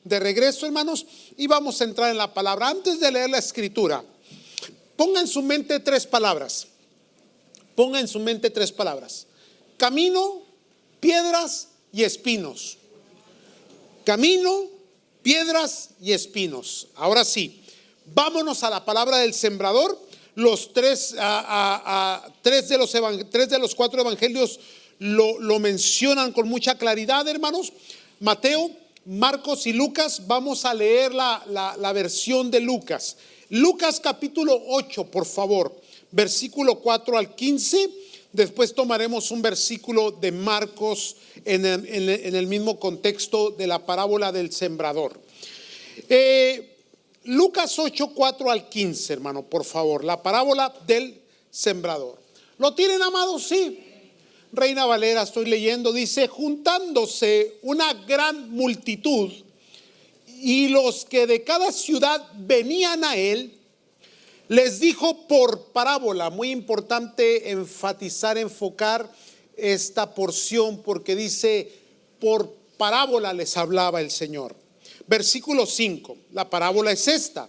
de regreso, hermanos, y vamos a entrar en la palabra. Antes de leer la escritura, ponga en su mente tres palabras. Ponga en su mente tres palabras: camino, piedras y espinos. Camino, piedras y espinos. Ahora sí, vámonos a la palabra del sembrador. Los tres de los cuatro evangelios lo mencionan con mucha claridad, hermanos. Mateo, Marcos y Lucas. Vamos a leer la versión de Lucas. Lucas capítulo 8, por favor, versículo 4 al 15. Después tomaremos un versículo de Marcos en el mismo contexto de la parábola del sembrador. Lucas 8, 4 al 15, hermano, por favor. La parábola del sembrador. ¿Lo tienen, amados? Sí. Reina Valera estoy leyendo. Dice: juntándose una gran multitud y los que de cada ciudad venían a él, les dijo por parábola. Muy importante enfocar esta porción, porque dice por parábola les hablaba el Señor. Versículo 5, la parábola es esta: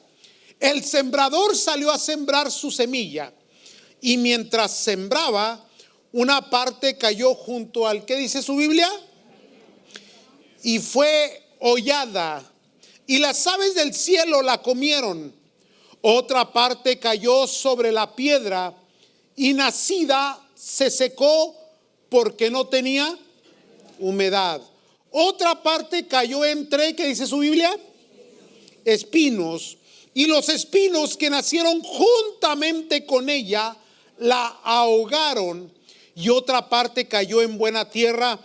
el sembrador salió a sembrar su semilla, y mientras sembraba, una parte cayó junto al, ¿qué dice su Biblia? Y fue hollada, y las aves del cielo la comieron. Otra parte cayó sobre la piedra, y nacida se secó porque no tenía humedad. Otra parte cayó entre, ¿qué dice su Biblia? Espinos. Y los espinos que nacieron juntamente con ella la ahogaron. Y otra parte cayó en buena tierra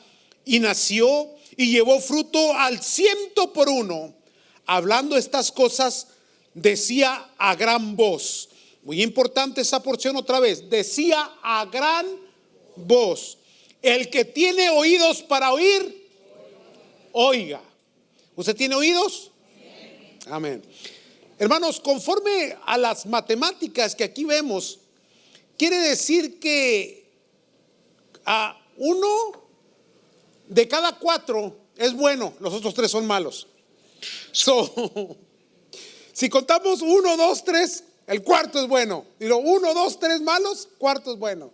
y nació y llevó fruto al 100%. Hablando estas cosas, decía a gran voz. Muy importante esa porción otra vez. Decía a gran voz: el que tiene oídos para oír, oiga. ¿Usted tiene oídos? Amén. Hermanos, conforme a las matemáticas que aquí vemos, quiere decir que a uno de cada cuatro es bueno, los otros tres son malos. Si contamos 1, 2, 3, el cuarto es bueno. Y lo 1, 2, 3 malos, cuarto es bueno.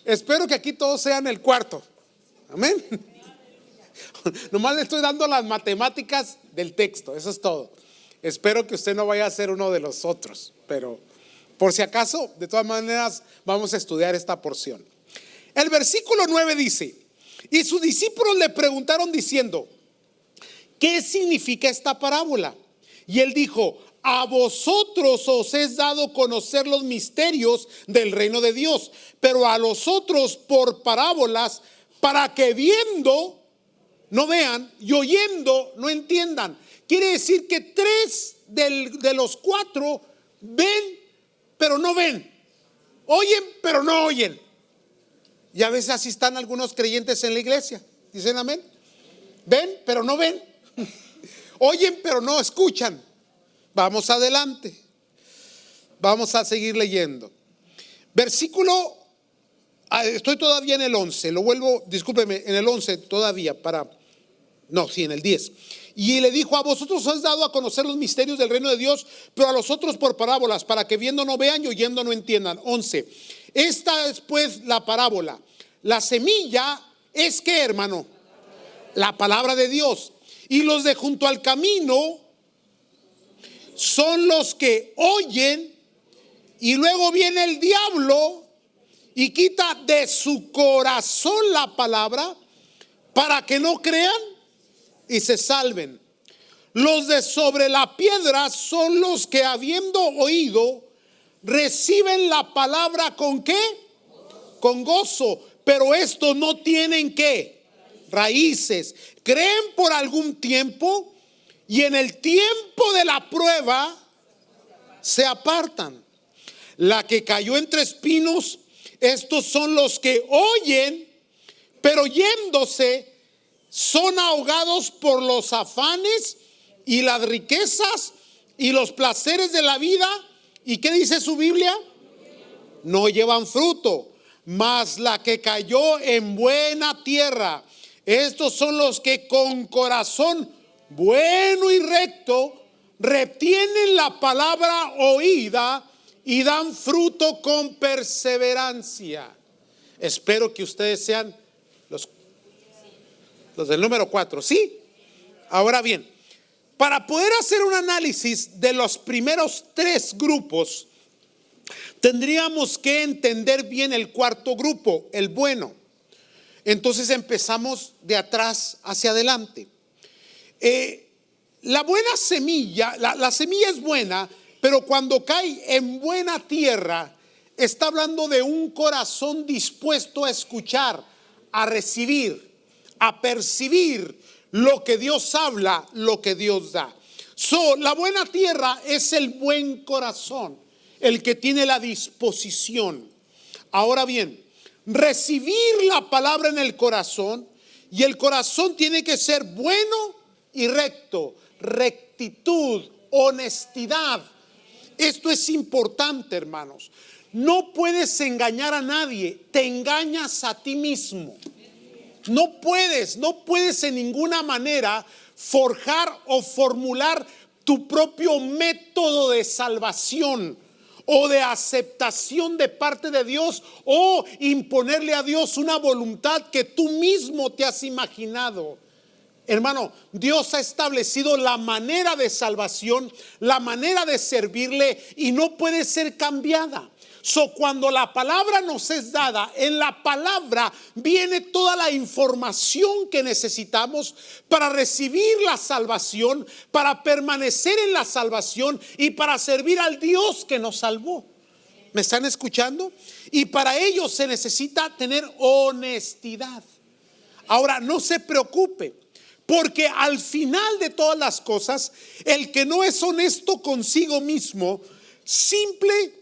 Espero que aquí todos sean el cuarto. Amén. Nomás le estoy dando las matemáticas del texto, eso es todo. Espero que usted no vaya a ser uno de los otros, pero por si acaso, de todas maneras, vamos a estudiar esta porción. El versículo 9 dice: y sus discípulos le preguntaron diciendo: ¿qué significa esta parábola? Y él dijo: a vosotros os es dado conocer los misterios del reino de Dios, pero a los otros por parábolas, para que viendo no vean y oyendo no entiendan. Quiere decir que tres de los cuatro ven pero no ven, oyen pero no oyen. Y a veces así están algunos creyentes en la iglesia. ¿Dicen amén? Ven pero no ven, oyen pero no escuchan. Vamos adelante, vamos a seguir leyendo. Versículo, estoy todavía en el 11, lo vuelvo, discúlpeme, en el 11 todavía en el 10. Y le dijo: a vosotros os es dado a conocer los misterios del reino de Dios, pero a los otros por parábolas, para que viendo no vean y oyendo no entiendan. 11. Esta es pues la parábola. La semilla es, ¿qué, hermano? La palabra de Dios. Y los de junto al camino son los que oyen, y luego viene el diablo y quita de su corazón la palabra, para que no crean y se salven. Los de sobre la piedra son los que, habiendo oído, reciben la palabra ¿con qué? Con gozo. Pero estos no tienen ¿qué? Raíces. Creen por algún tiempo, y en el tiempo de la prueba se apartan. La que cayó entre espinos, estos son los que oyen, pero yéndose son ahogados por los afanes y las riquezas y los placeres de la vida. ¿Y qué dice su Biblia? No llevan fruto. Mas la que cayó en buena tierra, estos son los que con corazón bueno y recto, retienen la palabra oída y dan fruto con perseverancia. Espero que ustedes sean los del número 4, ¿sí? Ahora bien, para poder hacer un análisis de los primeros 3 grupos, tendríamos que entender bien el cuarto grupo, el bueno. Entonces empezamos de atrás hacia adelante. La buena semilla, la semilla es buena, pero cuando cae en buena tierra, está hablando de un corazón dispuesto a escuchar, a recibir, a percibir lo que Dios habla, lo que Dios da. La buena tierra es el buen corazón, el que tiene la disposición. Ahora bien, recibir la palabra en el corazón, y el corazón tiene que ser bueno y recto, rectitud, honestidad. Esto es importante, hermanos. No puedes engañar a nadie, te engañas a ti mismo. No puedes en ninguna manera forjar o formular tu propio método de salvación o de aceptación de parte de Dios, o imponerle a Dios una voluntad que tú mismo te has imaginado. Hermano, Dios ha establecido la manera de salvación, la manera de servirle, y no puede ser cambiada. Cuando la palabra nos es dada, en la palabra viene toda la información que necesitamos para recibir la salvación, para permanecer en la salvación y para servir al Dios que nos salvó. ¿Me están escuchando? Y para ello se necesita tener honestidad. Ahora, no se preocupe, porque al final de todas las cosas, el que no es honesto consigo mismo, simple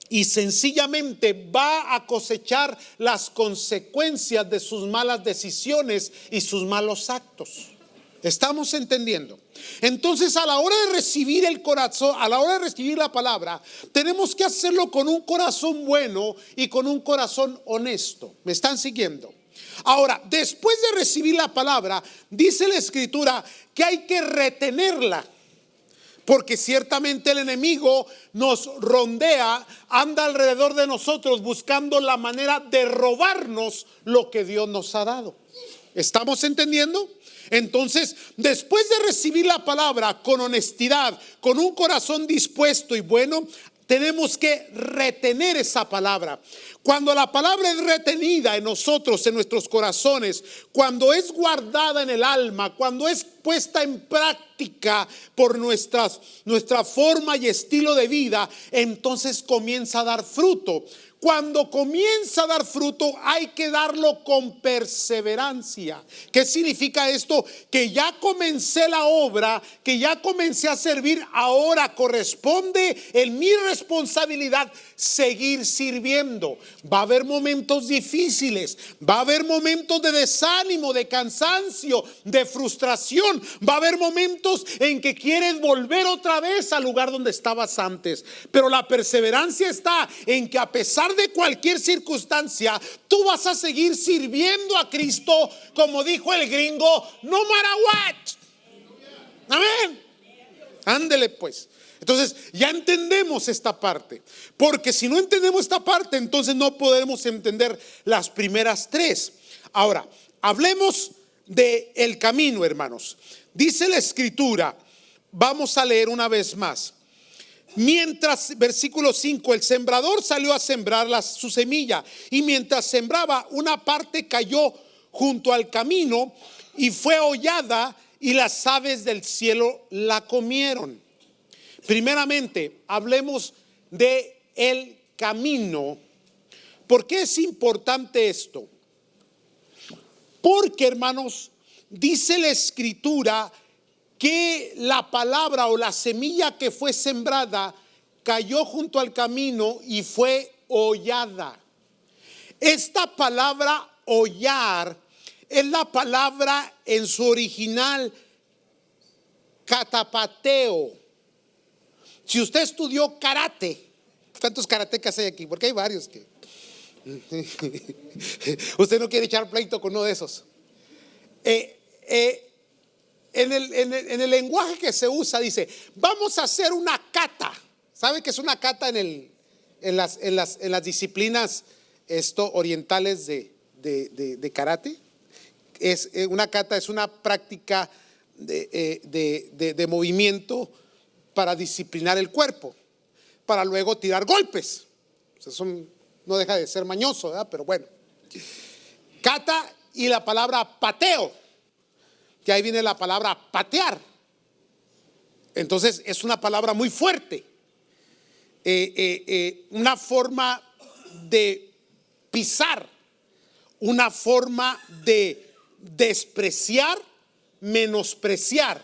y sencillamente va a cosechar las consecuencias de sus malas decisiones y sus malos actos. ¿Estamos entendiendo? Entonces, a la hora de recibir el corazón, a la hora de recibir la palabra, tenemos que hacerlo con un corazón bueno y con un corazón honesto. ¿Me están siguiendo? Ahora, después de recibir la palabra, dice la Escritura que hay que retenerla, porque ciertamente el enemigo nos rondea, anda alrededor de nosotros buscando la manera de robarnos lo que Dios nos ha dado. ¿Estamos entendiendo? Entonces, después de recibir la palabra con honestidad, con un corazón dispuesto y bueno, tenemos que retener esa palabra. Cuando la palabra es retenida en nosotros, en nuestros corazones, cuando es guardada en el alma, cuando es puesta en práctica por nuestra forma y estilo de vida, entonces comienza a dar fruto. Cuando comienza a dar fruto, hay que darlo con perseverancia. ¿Qué significa esto? Que ya comencé la obra, que ya comencé a servir, ahora corresponde en mi responsabilidad seguir sirviendo. Va a haber momentos difíciles, va a haber momentos de desánimo, de cansancio, de frustración, va a haber momentos en que quieres volver otra vez al lugar donde estabas antes, pero la perseverancia está en que a pesar de cualquier circunstancia, tú vas a seguir sirviendo a Cristo, como dijo el gringo, no matter what. Amén. Ándele pues. Entonces ya entendemos esta parte, porque si no entendemos esta parte, entonces no podemos entender las primeras 3. Ahora, hablemos de el camino, hermanos. Dice la Escritura, vamos a leer una vez más. Mientras, versículo 5, el sembrador salió a sembrar su semilla, y mientras sembraba, una parte cayó junto al camino y fue hollada, y las aves del cielo la comieron. Primeramente, hablemos de el camino. ¿Por qué es importante esto? Porque, hermanos, dice la Escritura que la palabra o la semilla que fue sembrada cayó junto al camino y fue hollada. Esta palabra hollar es la palabra en su original catapateo. Si usted estudió karate, ¿cuántos karatecas hay aquí? Porque hay varios que usted no quiere echar pleito con uno de esos. En en el lenguaje que se usa, dice, vamos a hacer una kata. ¿Sabe qué es una kata en las disciplinas orientales de karate? Una kata es una práctica de movimiento para disciplinar el cuerpo, para luego tirar golpes. Eso no deja de ser mañoso, ¿verdad? Pero bueno. Kata y la palabra pateo, que ahí viene la palabra patear. Entonces es una palabra muy fuerte. Una forma de pisar, una forma de despreciar, menospreciar.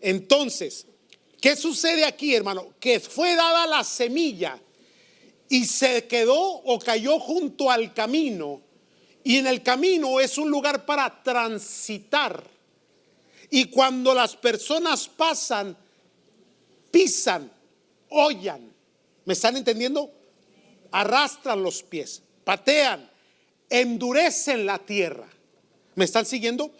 Entonces, ¿qué sucede aquí, hermano? Que fue dada la semilla y se quedó o cayó junto al camino. Y en el camino es un lugar para transitar. Y cuando las personas pasan, pisan, hollan. ¿Me están entendiendo? Arrastran los pies, patean, endurecen la tierra. ¿Me están siguiendo?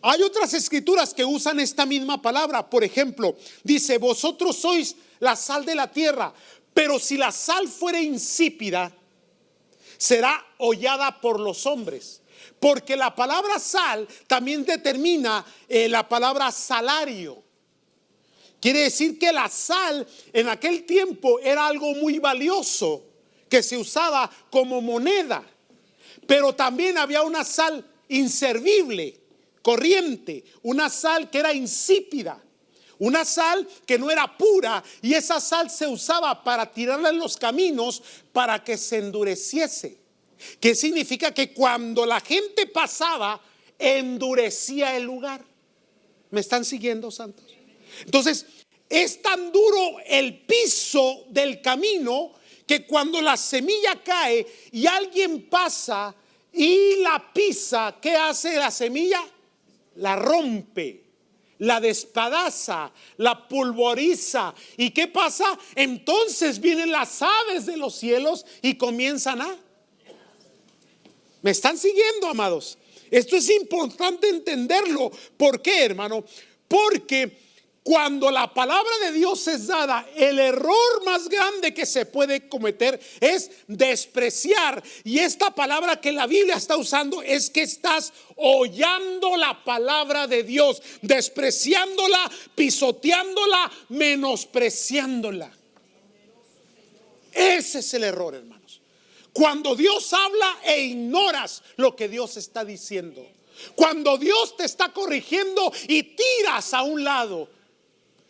Hay otras escrituras que usan esta misma palabra. Por ejemplo, dice, vosotros sois la sal de la tierra, pero si la sal fuere insípida, será hollada por los hombres. Porque la palabra sal también determina la palabra salario. Quiere decir que la sal en aquel tiempo era algo muy valioso que se usaba como moneda. Pero también había una sal inservible, corriente, una sal que era insípida, una sal que no era pura, y esa sal se usaba para tirarla en los caminos para que se endureciese. ¿Qué significa? Que cuando la gente pasaba, endurecía el lugar. ¿Me están siguiendo, santos? Entonces, es tan duro el piso del camino que cuando la semilla cae y alguien pasa y la pisa, ¿qué hace la semilla? La rompe, la despedaza, la pulveriza. ¿Y qué pasa? Entonces vienen las aves de los cielos y comienzan a... ¿Me están siguiendo, amados? Esto es importante entenderlo. ¿Por qué, hermano? Porque cuando la palabra de Dios es dada, el error más grande que se puede cometer es despreciar. Y esta palabra que la Biblia está usando es que estás hollando la palabra de Dios, despreciándola, pisoteándola, menospreciándola. Ese es el error, hermanos. Cuando Dios habla e ignoras lo que Dios está diciendo. Cuando Dios te está corrigiendo y tiras a un lado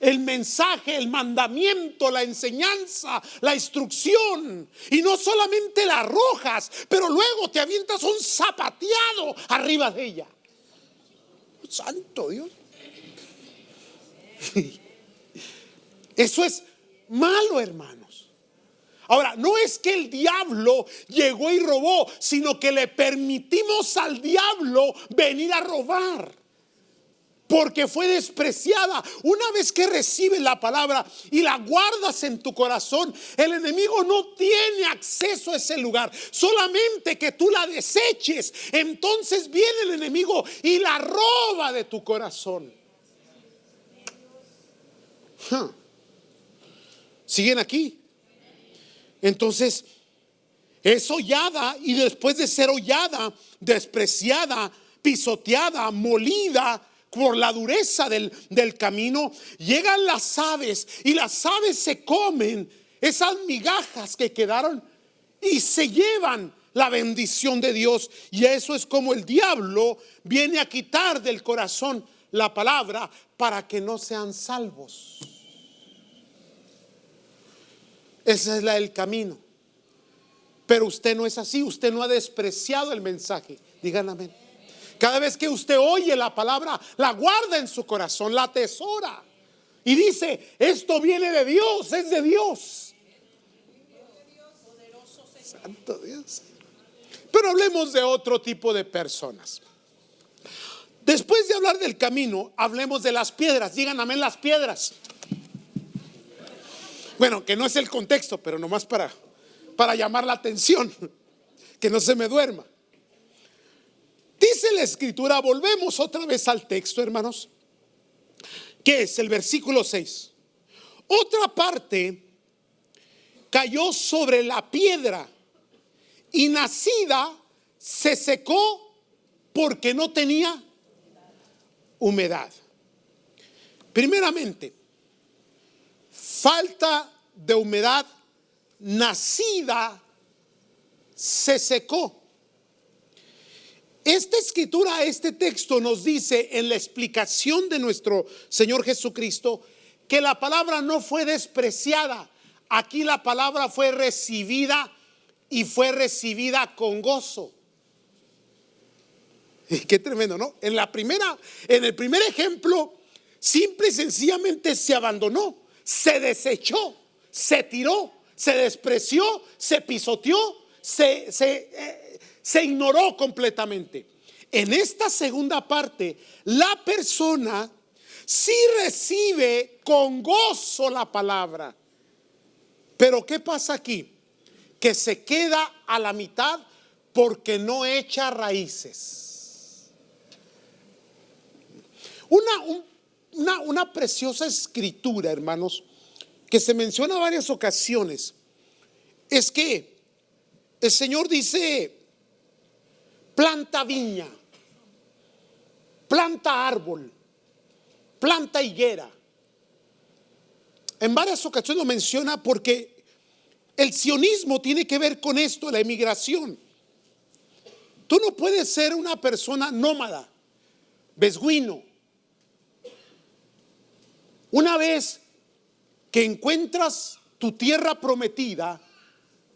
el mensaje, el mandamiento, la enseñanza, la instrucción, y no solamente la arrojas, pero luego te avientas un zapateado arriba de ella. Santo Dios. Eso es malo, hermanos. Ahora, no es que el diablo llegó y robó, sino que le permitimos al diablo venir a robar, porque fue despreciada. Una vez que recibes la palabra y la guardas en tu corazón, el enemigo no tiene acceso a ese lugar. Solamente que tú la deseches, entonces viene el enemigo y la roba de tu corazón. ¿Siguen aquí? Entonces es hollada, y después de ser hollada, despreciada, pisoteada, molida por la dureza del camino, llegan las aves, y las aves se comen esas migajas que quedaron y se llevan la bendición de Dios. Y eso es como el diablo viene a quitar del corazón la palabra para que no sean salvos. Esa es la del camino. Pero usted no es así. Usted no ha despreciado el mensaje. Digan amén. Cada vez que usted oye la palabra, la guarda en su corazón, la atesora y dice: esto viene de Dios, es de Dios. Santo Dios. Pero hablemos de otro tipo de personas. Después de hablar del camino, hablemos de las piedras. Digan amén, las piedras. Bueno, que no es el contexto, pero nomás para llamar la atención, que no se me duerma. Dice la escritura, volvemos otra vez al texto, hermanos. ¿Qué es? El versículo 6. Otra parte cayó sobre la piedra y nacida se secó porque no tenía humedad. Primeramente, falta de humedad, nacida se secó. Esta escritura, este texto nos dice en la explicación de nuestro Señor Jesucristo que la palabra no fue despreciada. Aquí la palabra fue recibida y fue recibida con gozo. Qué tremendo, ¿no? En el primer ejemplo, simple y sencillamente se abandonó, se desechó, se tiró, se despreció, se pisoteó, se ignoró completamente. En esta segunda parte, la persona sí recibe con gozo la palabra. Pero ¿qué pasa aquí? Que se queda a la mitad porque no echa raíces. Una preciosa escritura, hermanos, que se menciona en varias ocasiones, es que el Señor dice: planta viña, planta árbol, planta higuera. En varias ocasiones lo menciona porque el sionismo tiene que ver con esto, la emigración. Tú no puedes ser una persona nómada, beduino. Una vez que encuentras tu tierra prometida,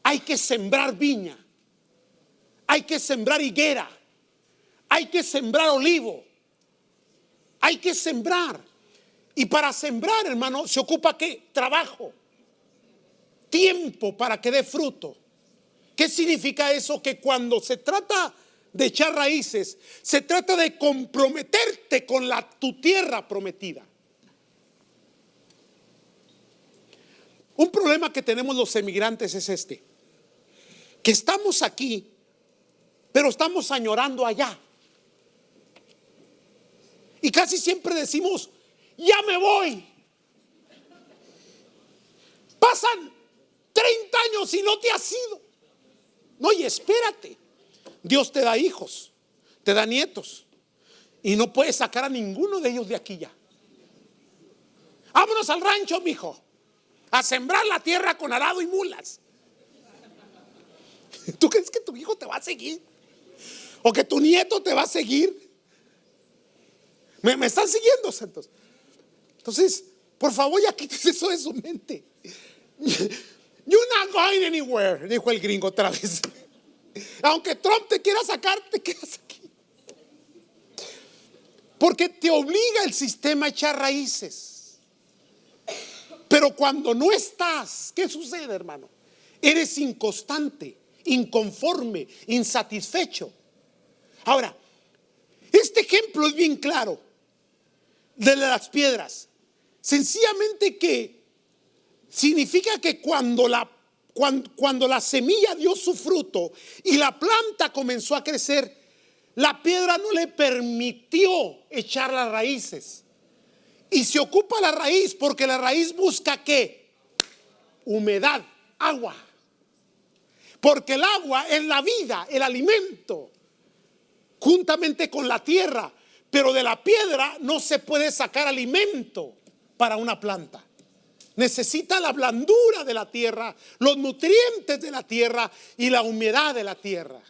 hay que sembrar viña, hay que sembrar higuera, hay que sembrar olivo, hay que sembrar. Y para sembrar, hermano, se ocupa ¿qué? Trabajo, tiempo para que dé fruto. ¿Qué significa eso? Que cuando se trata de echar raíces, se trata de comprometerte con tu tierra prometida. Un problema que tenemos los emigrantes es este: que estamos aquí, pero estamos añorando allá. Y casi siempre decimos: ya me voy. Pasan 30 años y no te has ido. No, y espérate. Dios te da hijos, te da nietos, y no puedes sacar a ninguno de ellos de aquí ya. Vámonos al rancho, mijo, a sembrar la tierra con arado y mulas. ¿Tú crees que tu hijo te va a seguir? ¿O que tu nieto te va a seguir? ¿Me están siguiendo, santos? Entonces, por favor, ya quites eso de su mente. You're not going anywhere, dijo el gringo otra vez. Aunque Trump te quiera sacar, te quedas aquí. Porque te obliga el sistema a echar raíces. Pero cuando no estás, ¿qué sucede, hermano? Eres inconstante, inconforme, insatisfecho. Ahora, este ejemplo es bien claro de las piedras. Sencillamente que significa que cuando la semilla dio su fruto y la planta comenzó a crecer, la piedra no le permitió echar las raíces. Y se ocupa la raíz porque la raíz busca ¿qué? Humedad, agua. Porque el agua es la vida, el alimento, juntamente con la tierra. Pero de la piedra no se puede sacar alimento para una planta. Necesita la blandura de la tierra, los nutrientes de la tierra y la humedad de la tierra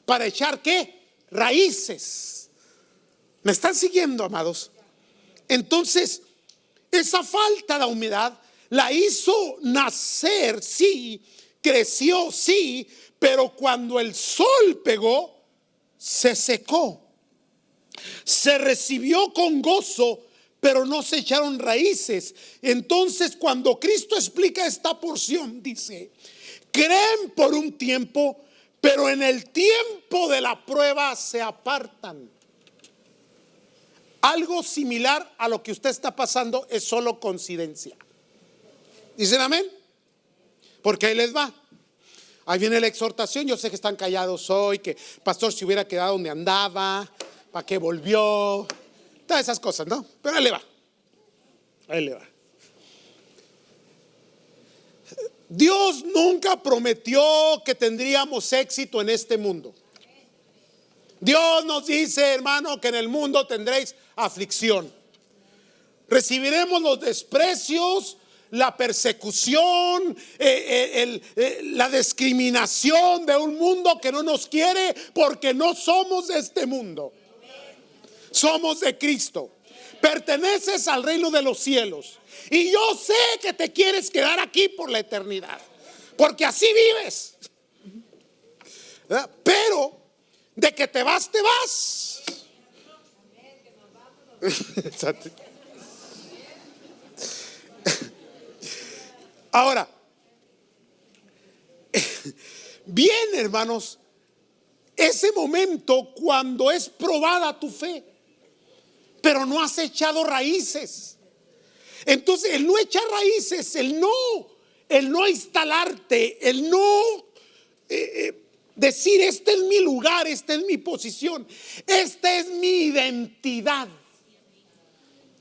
para echar ¿qué? Raíces. ¿Me están siguiendo, amados? Entonces, esa falta de humedad la hizo nacer, sí, creció, sí, pero cuando el sol pegó, se secó. Se recibió con gozo, pero no se echaron raíces. Entonces, cuando Cristo explica esta porción, dice: creen por un tiempo, pero en el tiempo de la prueba se apartan. Algo similar a lo que usted está pasando es solo coincidencia. ¿Dicen amén? Porque ahí les va. Ahí viene la exhortación. Yo sé que están callados hoy, que pastor se hubiera quedado donde andaba, para que volvió, todas esas cosas, ¿no? Pero ahí le va. Ahí le va. Dios nunca prometió que tendríamos éxito en este mundo. Dios nos dice, hermano, que en el mundo tendréis aflicción. Recibiremos los desprecios, la persecución, la discriminación de un mundo que no nos quiere, porque no somos de este mundo. Somos de Cristo. Perteneces al reino de los cielos. Y yo sé que te quieres quedar aquí por la eternidad, porque así vives. ¿Verdad? Pero de que te vas, te vas. Ahora, bien, hermanos, ese momento cuando es probada tu fe, pero no has echado raíces. Entonces, el no echar raíces, el no instalarte, el no decir, este es mi lugar, esta es mi posición, esta es mi identidad.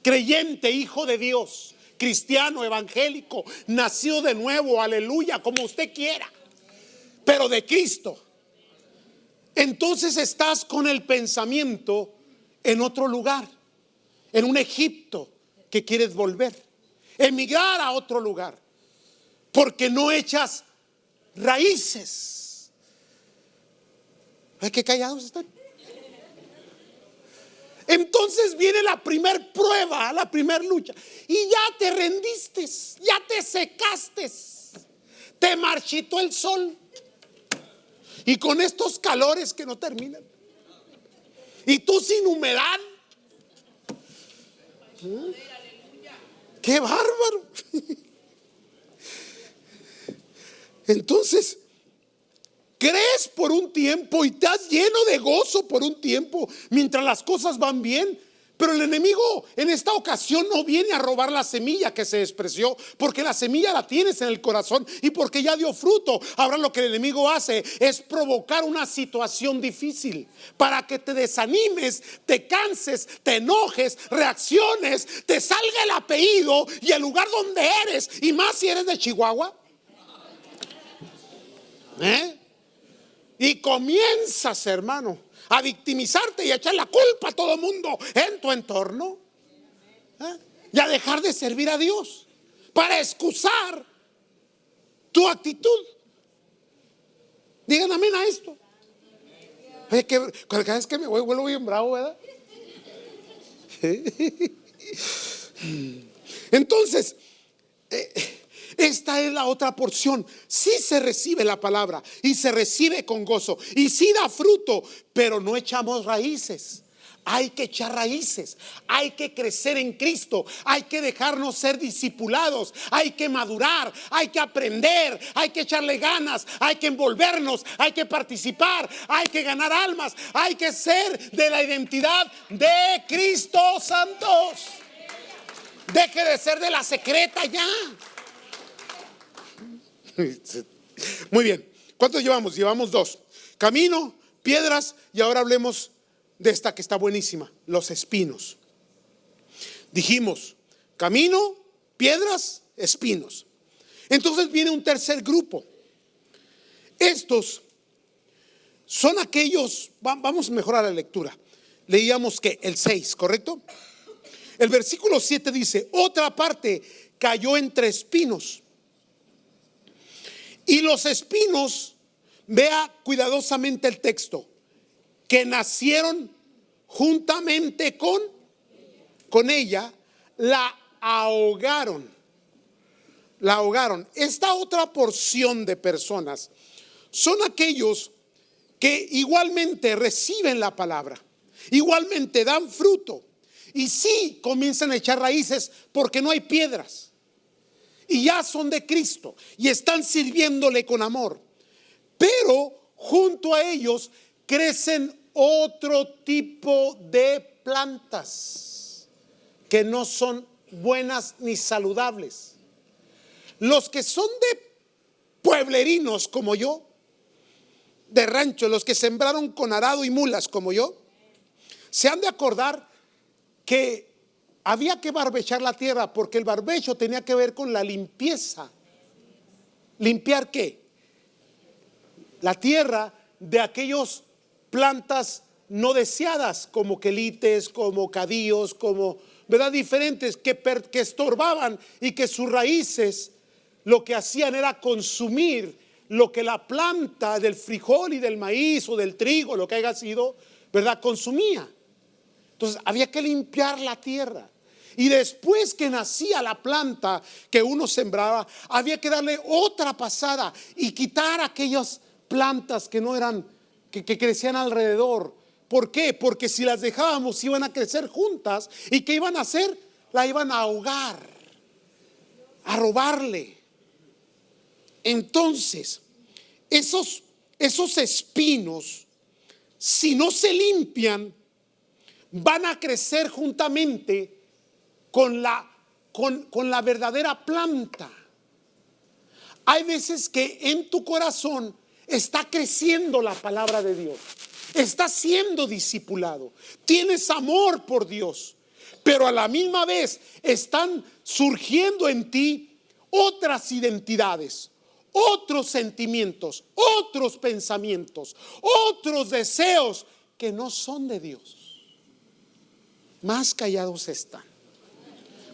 Creyente, hijo de Dios, cristiano, evangélico, nacido de nuevo, aleluya, como usted quiera, pero de Cristo. Entonces estás con el pensamiento en otro lugar, en un Egipto que quieres volver, emigrar a otro lugar, porque no echas raíces. Ay, qué callados están. Entonces viene la primer prueba, la primer lucha, y ya te rendiste, ya te secaste, te marchitó el sol, y con estos calores que no terminan, y tú sin humedad. ¡Qué bárbaro! Entonces, crees por un tiempo y estás lleno de gozo por un tiempo mientras las cosas van bien, pero el enemigo en esta ocasión no viene a robar la semilla que se despreció, porque la semilla la tienes en el corazón y porque ya dio fruto. Ahora lo que el enemigo hace es provocar una situación difícil para que te desanimes, te canses, te enojes, reacciones, te salga el apellido y el lugar donde eres, y más si eres de Chihuahua, y comienzas, hermano, a victimizarte y a echar la culpa a todo el mundo en tu entorno, y a dejar de servir a Dios para excusar tu actitud. Digan amén a esto. Oye, que cada vez que me voy vuelvo bien bravo, ¿verdad? Entonces, esta es la otra porción. Sí se recibe la palabra y se recibe con gozo y sí da fruto, pero no echamos raíces. Hay que echar raíces, hay que crecer en Cristo, hay que dejarnos ser discipulados, hay que madurar, hay que aprender, hay que echarle ganas, hay que envolvernos, hay que participar, hay que ganar almas, hay que ser de la identidad de Cristo, santos. Deje de ser de la secreta ya. Muy bien, ¿cuántos llevamos? Llevamos 2: camino, piedras, y ahora hablemos de esta que está buenísima, los espinos. Dijimos camino, piedras, espinos. Entonces viene un tercer grupo. Estos son aquellos, vamos a mejorar la lectura. Leíamos que el 6, ¿correcto? El versículo 7 dice: otra parte cayó entre espinos. Y los espinos, vea cuidadosamente el texto, que nacieron juntamente con ella, la ahogaron. La ahogaron. Esta otra porción de personas son aquellos que igualmente reciben la palabra, igualmente dan fruto, y sí comienzan a echar raíces porque no hay piedras. Y ya son de Cristo y están sirviéndole con amor. Pero junto a ellos crecen otro tipo de plantas que no son buenas ni saludables. Los que son de pueblerinos como yo, de rancho, los que sembraron con arado y mulas como yo, se han de acordar que había que barbechar la tierra porque el barbecho tenía que ver con la limpieza. ¿Limpiar qué? La tierra de aquellas plantas no deseadas, como quelites, como cadíos, como, ¿verdad?, diferentes que estorbaban y que sus raíces lo que hacían era consumir lo que la planta del frijol y del maíz o del trigo, lo que haya sido, ¿verdad?, consumía. Entonces había que limpiar la tierra. Y después que nacía la planta que uno sembraba, había que darle otra pasada y quitar aquellas plantas que no eran, que crecían alrededor. ¿Por qué? Porque si las dejábamos iban a crecer juntas. ¿Y qué iban a hacer? La iban a ahogar, a robarle. Entonces, esos espinos, si no se limpian, van a crecer juntamente con la verdadera planta. Hay veces que en tu corazón está creciendo la palabra de Dios, estás siendo discipulado, tienes amor por Dios, pero a la misma vez están surgiendo en ti otras identidades, otros sentimientos, otros pensamientos, otros deseos que no son de Dios. Más callados están.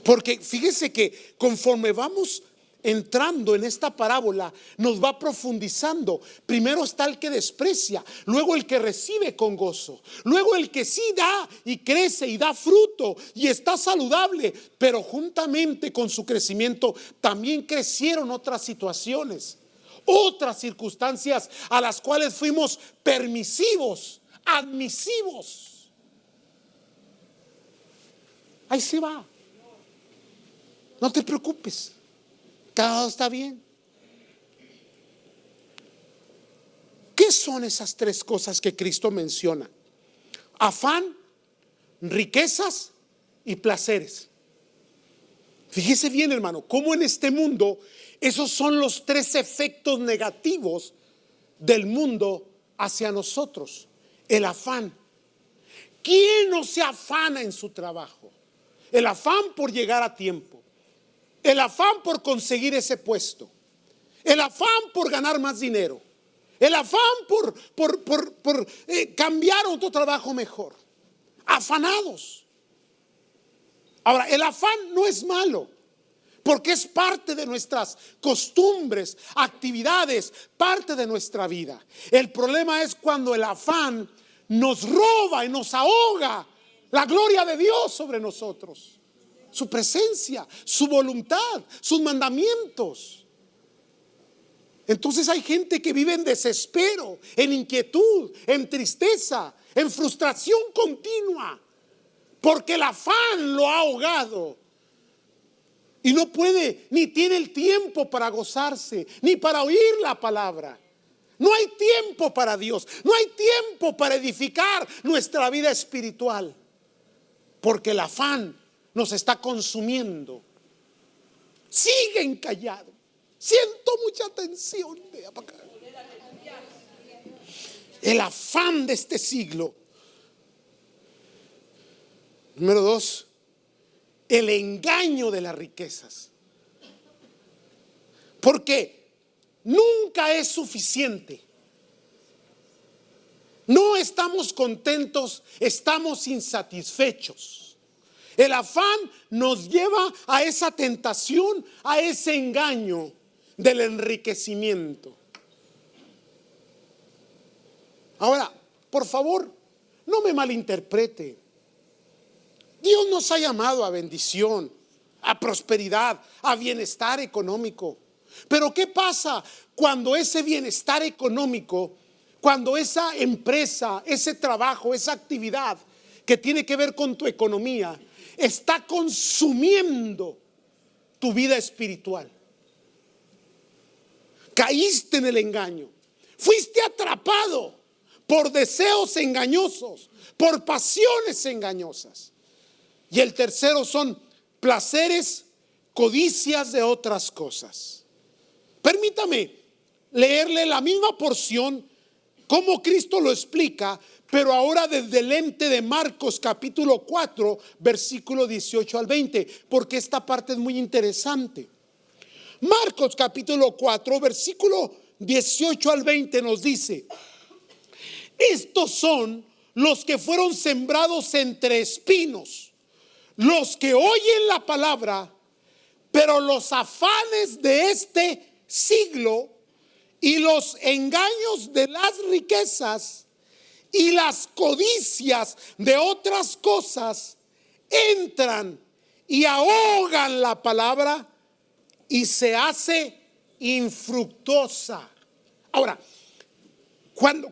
Porque fíjese que conforme vamos entrando en esta parábola, nos va profundizando. Primero está el que desprecia, luego el que recibe con gozo, luego el que sí da y crece y da fruto y está saludable, pero juntamente con su crecimiento también crecieron otras situaciones, otras circunstancias a las cuales fuimos permisivos, admisivos. Ahí se va. No te preocupes, todo está bien. ¿Qué son esas tres cosas que Cristo menciona? Afán, riquezas y placeres. Fíjese bien, hermano, cómo en este mundo esos son los tres efectos negativos del mundo hacia nosotros. El afán. ¿Quién no se afana en su trabajo? El afán por llegar a tiempo, el afán por conseguir ese puesto, el afán por ganar más dinero, el afán por cambiar a otro trabajo mejor. Afanados. Ahora, el afán no es malo, porque es parte de nuestras costumbres, actividades, parte de nuestra vida. El problema es cuando el afán nos roba y nos ahoga la gloria de Dios sobre nosotros, su presencia, su voluntad, sus mandamientos. Entonces hay gente que vive en desespero, en inquietud, en tristeza, en frustración continua, porque el afán lo ha ahogado. Y no puede, ni tiene el tiempo para gozarse, ni para oír la palabra. No hay tiempo para Dios, no hay tiempo para edificar nuestra vida espiritual, porque el afán nos está consumiendo. Siguen callados. Siento mucha tensión. El afán de este siglo. Número 2, el engaño de las riquezas. Porque nunca es suficiente. No estamos contentos, estamos insatisfechos. El afán nos lleva a esa tentación, a ese engaño del enriquecimiento. Ahora, por favor, no me malinterprete. Dios nos ha llamado a bendición, a prosperidad, a bienestar económico. Pero ¿qué pasa cuando ese bienestar económico, cuando esa empresa, ese trabajo, esa actividad que tiene que ver con tu economía está consumiendo tu vida espiritual? Caíste en el engaño, fuiste atrapado por deseos engañosos, por pasiones engañosas. Y el tercero son placeres, codicias de otras cosas. Permítame leerle la misma porción como Cristo lo explica, pero ahora desde el lente de Marcos capítulo 4, versículo 18 al 20, porque esta parte es muy interesante. Marcos capítulo 4, versículo 18 al 20 nos dice: estos son los que fueron sembrados entre espinos, los que oyen la palabra, pero los afanes de este siglo y los engaños de las riquezas y las codicias de otras cosas entran y ahogan la palabra y se hace infructuosa. Ahora,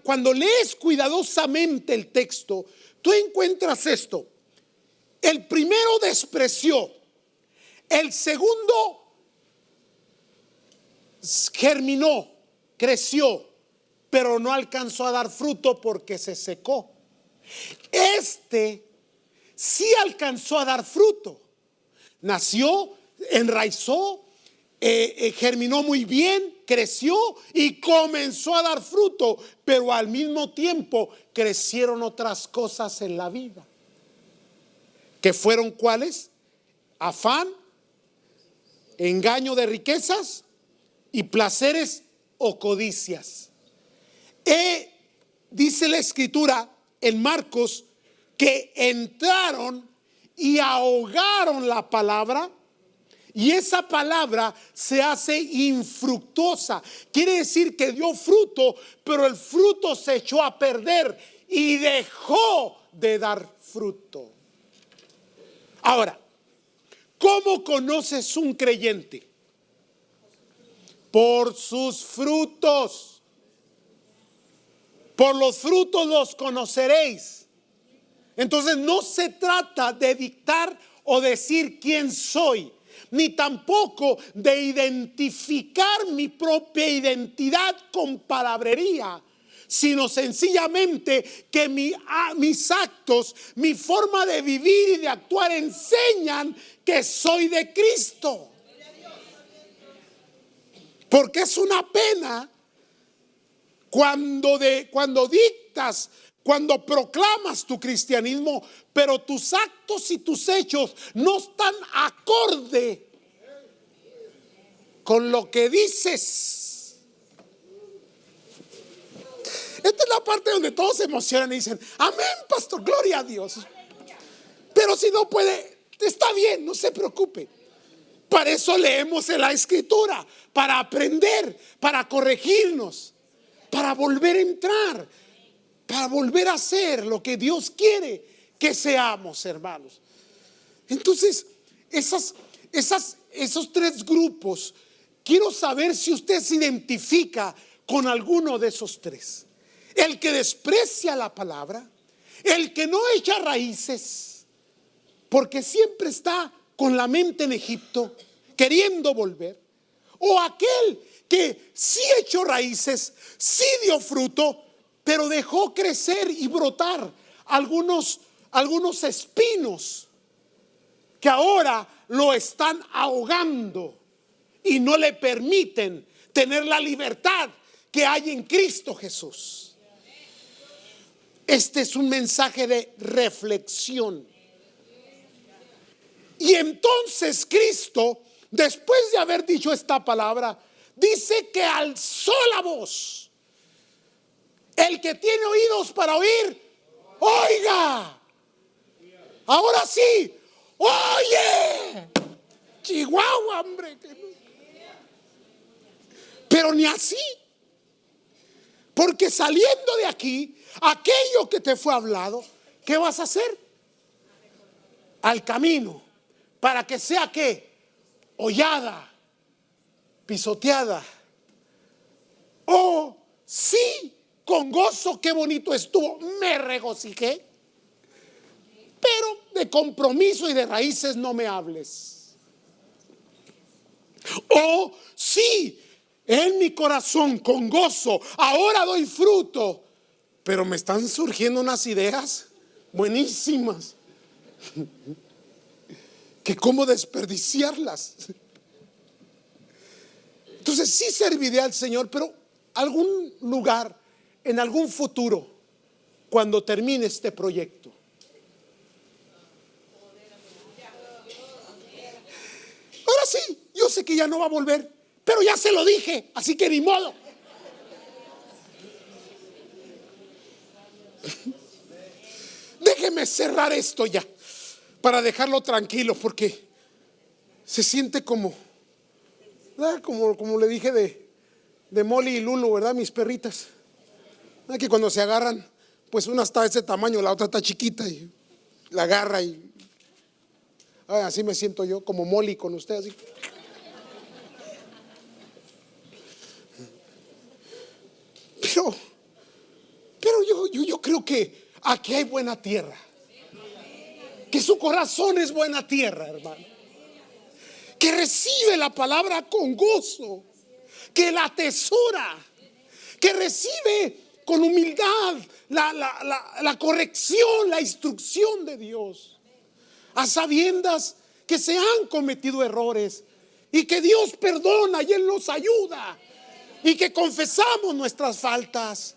cuando lees cuidadosamente el texto, tú encuentras esto: el primero despreció, el segundo germinó, creció, pero no alcanzó a dar fruto porque se secó. Este sí alcanzó a dar fruto, nació, enraizó, germinó muy bien, creció y comenzó a dar fruto, pero al mismo tiempo crecieron otras cosas en la vida, que fueron ¿cuáles? Afán, engaño de riquezas y placeres o codicias. Dice la escritura en Marcos que entraron y ahogaron la palabra, y esa palabra se hace infructuosa. Quiere decir que dio fruto, pero el fruto se echó a perder y dejó de dar fruto. Ahora, ¿cómo conoces un creyente? Por sus frutos. Por los frutos los conoceréis. Entonces no se trata de dictar o decir quién soy, ni tampoco de identificar mi propia identidad con palabrería, sino sencillamente que mis actos, mi forma de vivir y de actuar enseñan que soy de Cristo. Porque es una pena cuando dictas, cuando proclamas tu cristianismo, pero tus actos y tus hechos no están acorde con lo que dices. Esta es la parte donde todos se emocionan y dicen: amén, pastor, gloria a Dios. Pero si no puede, está bien, no se preocupe. Para eso leemos en la escritura, para aprender, para corregirnos, para volver a entrar, para volver a hacer lo que Dios quiere que seamos, hermanos. Entonces, esos tres grupos, quiero saber si usted se identifica con alguno de esos tres: el que desprecia la palabra, el que no echa raíces, porque siempre está con la mente en Egipto, queriendo volver, o aquel que sí echó raíces, sí dio fruto, pero dejó crecer y brotar algunos espinos que ahora lo están ahogando y no le permiten tener la libertad que hay en Cristo Jesús. Este es un mensaje de reflexión. Y entonces Cristo, después de haber dicho esta palabra, dice que alzó la voz. El que tiene oídos para oír, oiga. Ahora sí, oye. Chihuahua, hombre. Pero ni así. Porque saliendo de aquí, aquello que te fue hablado, ¿qué vas a hacer? Al camino. Para que sea ¿qué? Hollada, pisoteada. Oh, sí, con gozo, qué bonito estuvo, me regocijé. Pero de compromiso y de raíces no me hables. Oh, sí, en mi corazón con gozo, ahora doy fruto, pero me están surgiendo unas ideas buenísimas, que cómo desperdiciarlas. Entonces sí serviré al Señor, pero algún lugar, en algún futuro, cuando termine este proyecto. Ahora sí, yo sé que ya no va a volver, pero ya se lo dije, así que ni modo. Déjeme cerrar esto ya, para dejarlo tranquilo, porque se siente como, ¿verdad? Como le dije de Molly y Lulu, ¿verdad? Mis perritas. ¿Verdad? Que cuando se agarran, pues una está de ese tamaño, la otra está chiquita y la agarra y así me siento yo, como Molly con usted, así. Pero yo creo que aquí hay buena tierra. Que su corazón es buena tierra, hermano. Que recibe la palabra con gozo. Que la atesora. Que recibe con humildad la corrección, la instrucción de Dios. A sabiendas que se han cometido errores. Y que Dios perdona y Él nos ayuda. Y que confesamos nuestras faltas.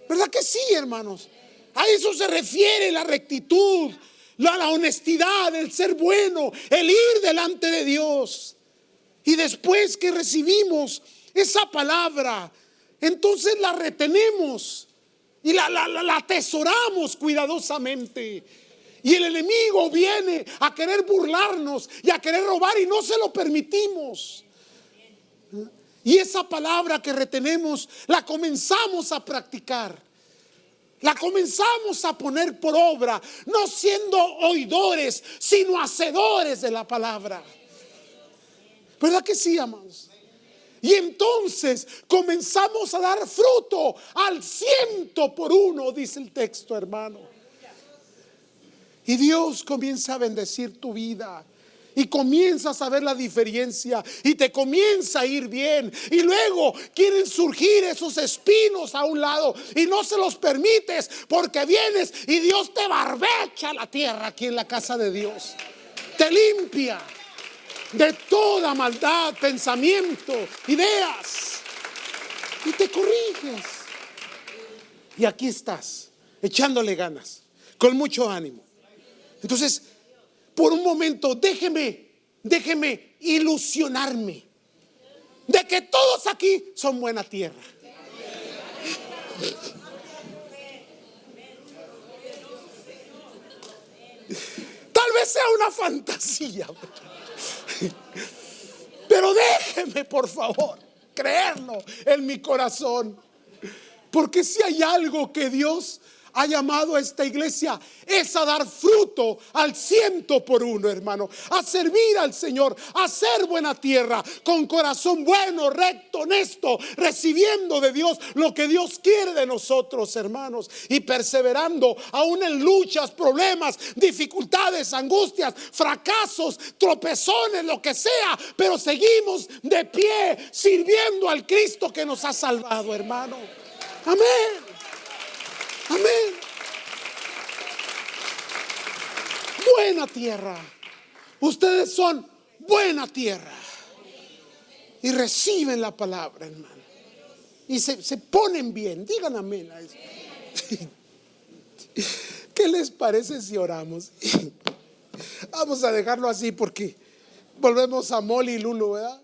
¿Verdad que sí, hermanos? A eso se refiere la rectitud, la honestidad, el ser bueno, el ir delante de Dios. Y después que recibimos esa palabra, entonces la retenemos y la atesoramos cuidadosamente. Y el enemigo viene a querer burlarnos y a querer robar y no se lo permitimos. Y esa palabra que retenemos la comenzamos a practicar. La comenzamos a poner por obra, no siendo oidores, sino hacedores de la palabra. ¿Verdad que sí, amados? Y entonces comenzamos a dar fruto al 100%, dice el texto, hermano. Y Dios comienza a bendecir tu vida. Y comienzas a ver la diferencia y te comienza a ir bien. Y luego quieren surgir esos espinos a un lado y no se los permites, porque vienes y Dios te barbecha la tierra aquí en la casa de Dios. Te limpia de toda maldad, pensamiento, ideas, y te corriges. Y aquí estás, echándole ganas, con mucho ánimo. Entonces, por un momento, déjeme ilusionarme de que todos aquí son buena tierra. Tal vez sea una fantasía, pero déjeme, por favor, creerlo en mi corazón. Porque si hay algo que Dios ha llamado a esta iglesia, es a dar fruto al 100%, hermano. A servir al Señor, a ser buena tierra, con corazón bueno, recto, honesto, recibiendo de Dios lo que Dios quiere de nosotros, hermanos. Y perseverando aún en luchas, problemas, dificultades, angustias, fracasos, tropezones, lo que sea. Pero seguimos de pie, sirviendo al Cristo que nos ha salvado, hermano. Amén. Amén. Buena tierra. Ustedes son buena tierra. Y reciben la palabra, hermano. Y se ponen bien. Digan amén a eso. ¿Qué les parece si oramos? Vamos a dejarlo así porque volvemos a Molly y Lulu, ¿verdad?